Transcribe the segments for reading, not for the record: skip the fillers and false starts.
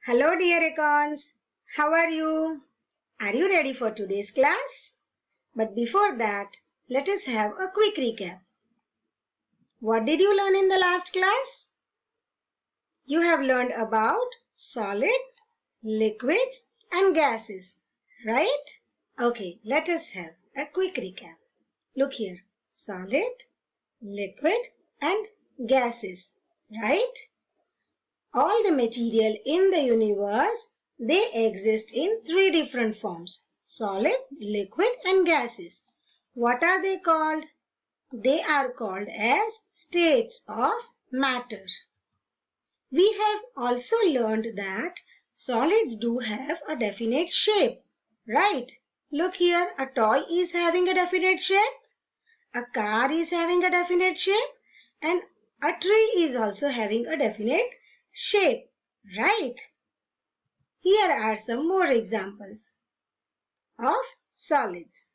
Hello dear Econs, how are you? Are you ready for today's class? But before that, let us have a quick recap. What did you learn in the last class? You have learned about solid, liquids and gases, right? Okay, let us have a quick recap. Look here, solid, liquid and gases, right? All the material in the universe, they exist in three different forms: solid, liquid and gases. What are they called? They are called as states of matter. We have also learned that solids do have a definite shape, right? Look here, a toy is having a definite shape, a car is having a definite shape, and a tree is also having a definite shape. Right? Here are some more examples of solids.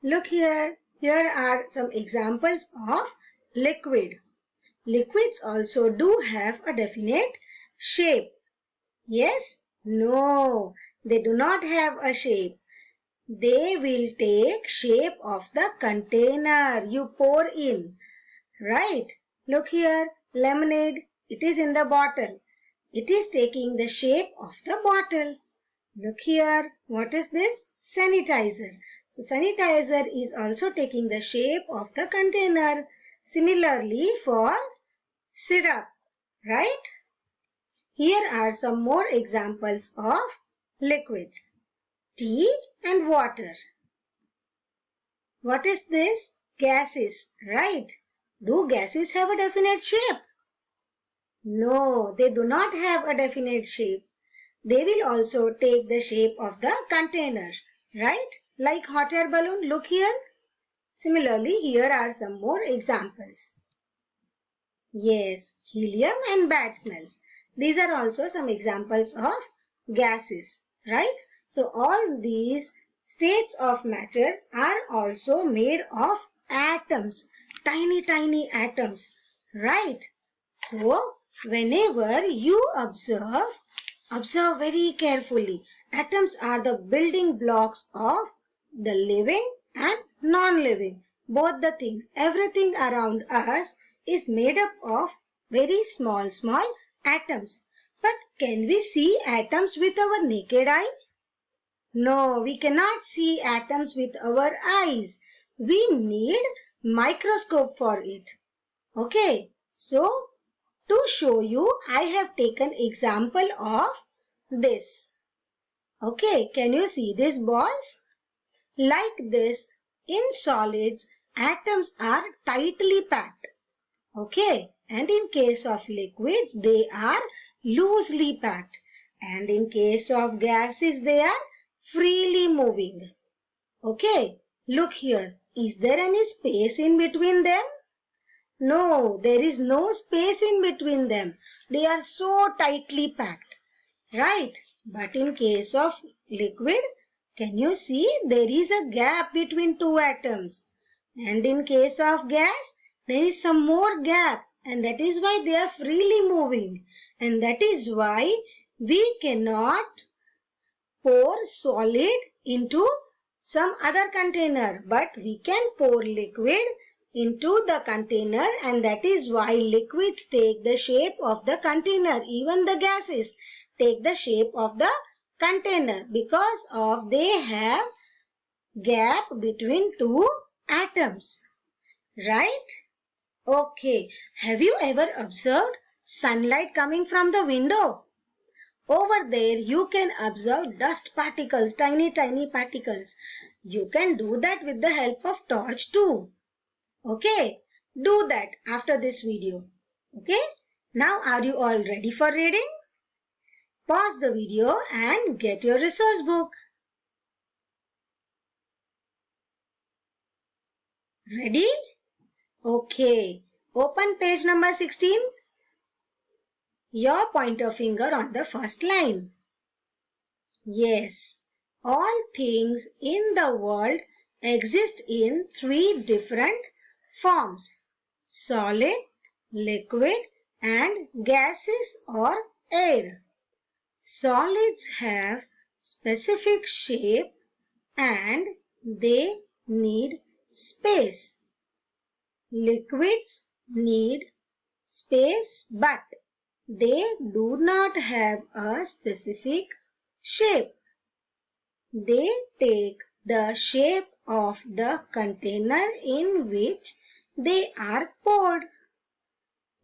Look here. Here are some examples of liquid. Liquids also do have a definite shape. Yes? No, they do not have a shape. They will take shape of the container you pour in. Right? Look here. Lemonade. It is in the bottle. It is taking the shape of the bottle. Look here. What is this? Sanitizer. So sanitizer is also taking the shape of the container. Similarly for syrup. Right? Here are some more examples of liquids. Tea and water. What is this? Gases. Right? Do gases have a definite shape? No, they do not have a definite shape. They will also take the shape of the container, right? Like hot air balloon, look here. Similarly, here are some more examples. Yes, helium and bad smells. These are also some examples of gases, right? So all these states of matter are also made of atoms, tiny atoms, right? So whenever you observe very carefully. Atoms are the building blocks of the living and non-living. Both the things, everything around us is made up of very small atoms. But can we see atoms with our naked eye? No, we cannot see atoms with our eyes. We need microscope for it. Okay, so to show you, I have taken example of this. Okay, can you see these balls? Like this, in solids, atoms are tightly packed. Okay, and in case of liquids, they are loosely packed. And in case of gases, they are freely moving. Okay, look here. Is there any space in between them? No, there is no space in between them. They are so tightly packed, right? But in case of liquid, can you see there is a gap between two atoms? And in case of gas, there is some more gap, and that is why they are freely moving. And that is why we cannot pour solid into some other container, but we can pour liquid into the container, and that is why liquids take the shape of the container. Even the gases take the shape of the container because of they have gap between two atoms. Right? Okay. Have you ever observed sunlight coming from the window? Over there, you can observe dust particles, tiny particles. You can do that with the help of torch too. Okay, do that after this video. Okay, now are you all ready for reading? Pause the video and get your resource book. Ready? Okay, open page number 16. Your pointer finger on the first line. Yes, all things in the world exist in three different forms: solid, liquid and gases or air. Solids have specific shape and they need space. Liquids need space but they do not have a specific shape. They take the shape of the container in which they are poured.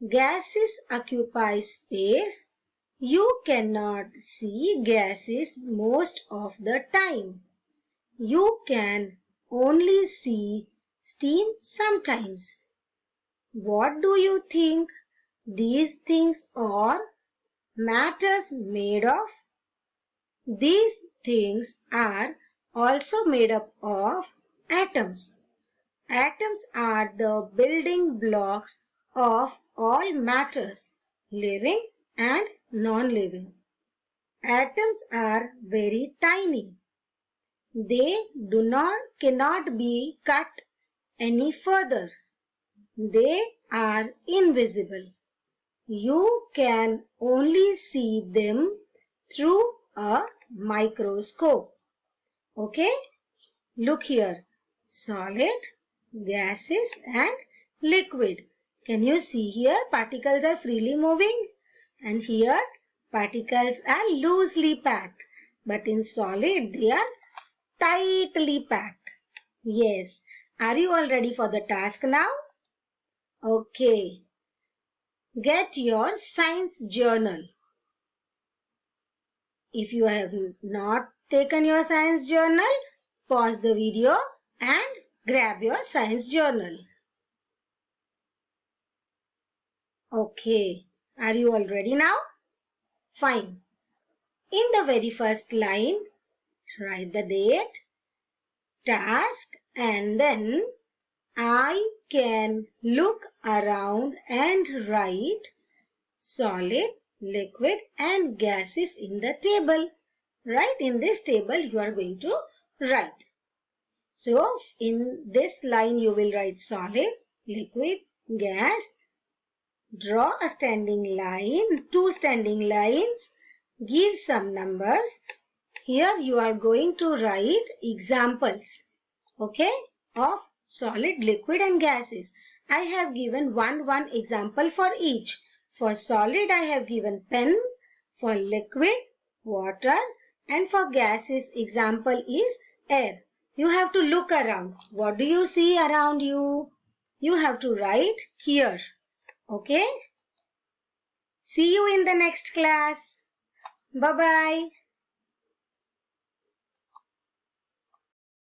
Gases occupy space. You cannot see gases most of the time. You can only see steam sometimes. What do you think these things are matters made of? These things are also made up of atoms. Atoms are the building blocks of all matters, living and non-living. Atoms are very tiny. They cannot be cut any further. They are invisible. You can only see them through a microscope. Okay? Look here. Solid, gases and liquid. Can you see here? Particles are freely moving. And here particles are loosely packed. But in solid they are tightly packed. Yes. Are you all ready for the task now? Okay. Get your science journal. If you have not taken your science journal, pause the video and grab your science journal. Okay, are you all ready now? Fine. In the very first line, write the date, task, and then I can look around and write solid, liquid and gases in the table. Right, in this table you are going to write. So, in this line you will write solid, liquid, gas. Draw a standing line, two standing lines. Give some numbers. Here you are going to write examples, okay, of solid, liquid and gases. I have given one example for each. For solid, I have given pen. For liquid, water. And for gases, example is air. You have to look around. What do you see around you? You have to write here. Okay? See you in the next class. Bye-bye.